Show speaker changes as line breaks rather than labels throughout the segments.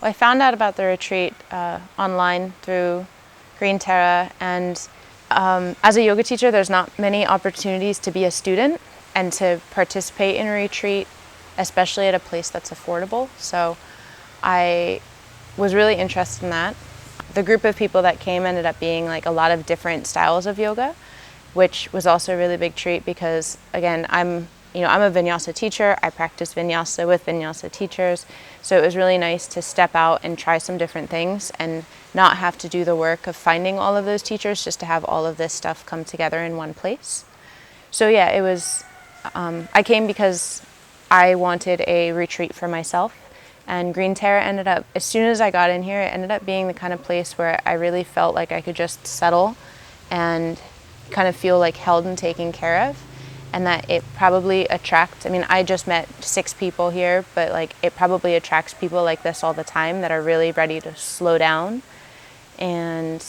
I found out about the retreat online through Green Terra, and as a yoga teacher, there's not many opportunities to be a student and to participate in a retreat, especially at a place that's affordable. So I was really interested in that. The group of people that came ended up being like a lot of different styles of yoga, which was also a really big treat because, again, I'm a vinyasa teacher. I practice vinyasa with vinyasa teachers. So it was really nice to step out and try some different things and not have to do the work of finding all of those teachers, just to have all of this stuff come together in one place. So yeah, it was, I came because I wanted a retreat for myself. And Green Terra ended up, as soon as I got in here, it ended up being the kind of place where I really felt like I could just settle and kind of feel like held and taken care of. And that it probably attracts, I just met 6 people here, but like it probably attracts people like this all the time that are really ready to slow down and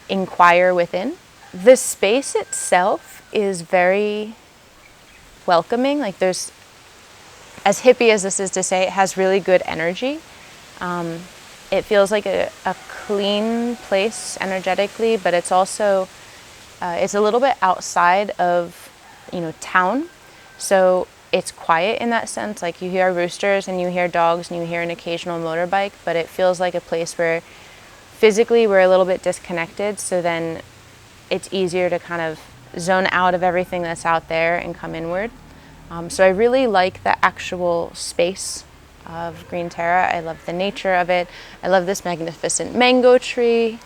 inquire within. The space itself is very welcoming. Like there's, as hippie as this is to say, it has really good energy. It feels like a clean place energetically, but it's also, it's a little bit outside of, town. So it's quiet in that sense. Like you hear roosters and you hear dogs and you hear an occasional motorbike, but it feels like a place where physically we're a little bit disconnected. So then it's easier to kind of zone out of everything that's out there and come inward. So I really like the actual space of Green Terra. I love the nature of it. I love this magnificent mango tree.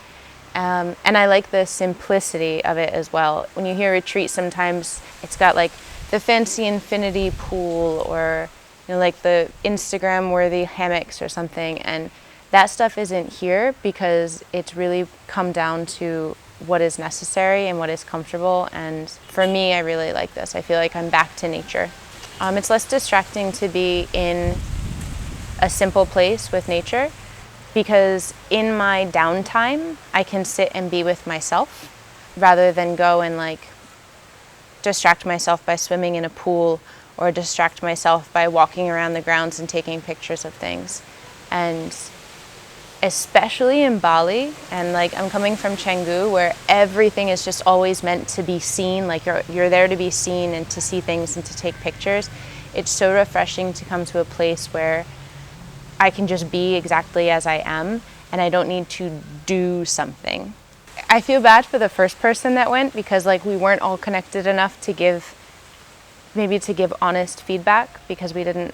And I like the simplicity of it as well. When you hear retreat, sometimes it's got like the fancy infinity pool or like the Instagram worthy hammocks or something. And that stuff isn't here because it's really come down to what is necessary and what is comfortable. And for me, I really like this. I feel like I'm back to nature. It's less distracting to be in a simple place with nature because in my downtime, I can sit and be with myself rather than go and like distract myself by swimming in a pool or distract myself by walking around the grounds and taking pictures of things. And especially in Bali, and like I'm coming from Canggu where everything is just always meant to be seen, like you're there to be seen and to see things and to take pictures. It's so refreshing to come to a place where I can just be exactly as I am and I don't need to do something. I feel bad for the first person that went because like we weren't all connected enough to give honest feedback because we didn't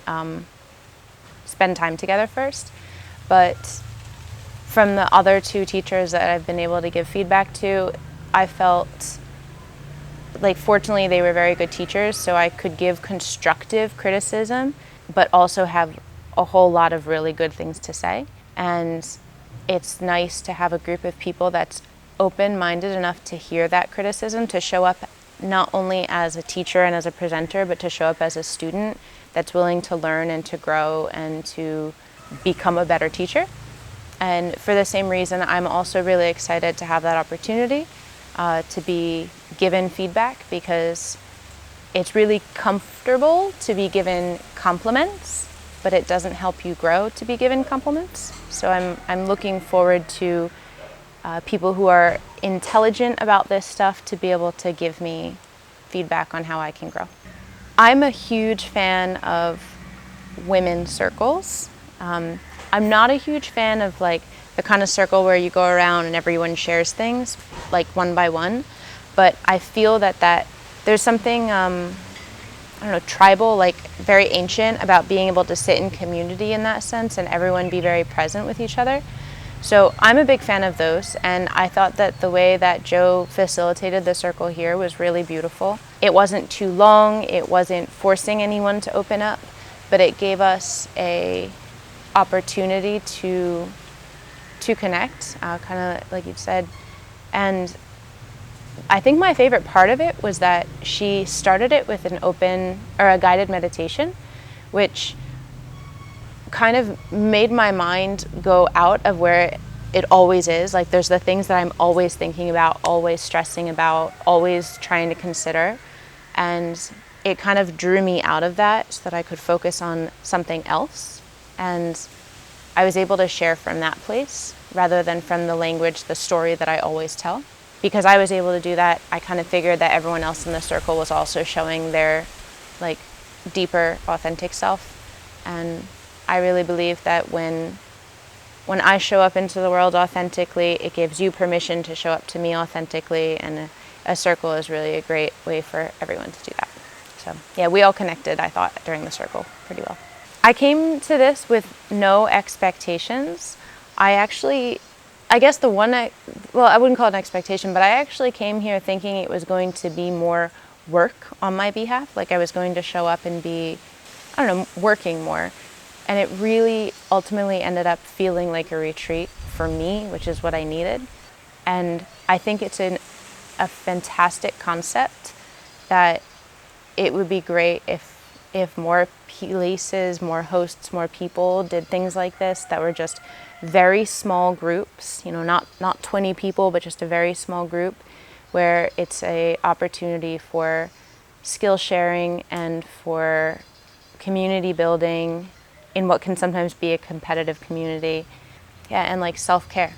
spend time together first. But from the other 2 teachers that I've been able to give feedback to, I felt like fortunately they were very good teachers, so I could give constructive criticism, but also have a whole lot of really good things to say. And it's nice to have a group of people that's open-minded enough to hear that criticism, to show up not only as a teacher and as a presenter, but to show up as a student that's willing to learn and to grow and to become a better teacher. And for the same reason, I'm also really excited to have that opportunity to be given feedback because it's really comfortable to be given compliments, but it doesn't help you grow to be given compliments. So I'm looking forward to people who are intelligent about this stuff to be able to give me feedback on how I can grow. I'm a huge fan of women's circles. I'm not a huge fan of like the kind of circle where you go around and everyone shares things like one by one, but I feel that there's something tribal, like very ancient about being able to sit in community in that sense and everyone be very present with each other. So I'm a big fan of those, and I thought that the way that Joe facilitated the circle here was really beautiful. It wasn't too long, it wasn't forcing anyone to open up, but it gave us a opportunity to connect, kind of like you said. And I think my favorite part of it was that she started it with a guided meditation, which kind of made my mind go out of where it always is. Like there's the things that I'm always thinking about, always stressing about, always trying to consider. And it kind of drew me out of that so that I could focus on something else. And I was able to share from that place rather than from the language, the story that I always tell. Because I was able to do that, I kind of figured that everyone else in the circle was also showing their like deeper, authentic self. And I really believe that when I show up into the world authentically, it gives you permission to show up to me authentically, and a circle is really a great way for everyone to do that. So yeah, we all connected, I thought, during the circle pretty well. I came to this with no expectations. I guess the one, well, I wouldn't call it an expectation, but I actually came here thinking it was going to be more work on my behalf. Like I was going to show up and be, I don't know, working more. And it really ultimately ended up feeling like a retreat for me, which is what I needed. And I think it's a fantastic concept that it would be great if more places, more hosts, more people did things like this that were just very small groups, not 20 people, but just a very small group where it's a opportunity for skill sharing and for community building in what can sometimes be a competitive community. Yeah, and like self-care.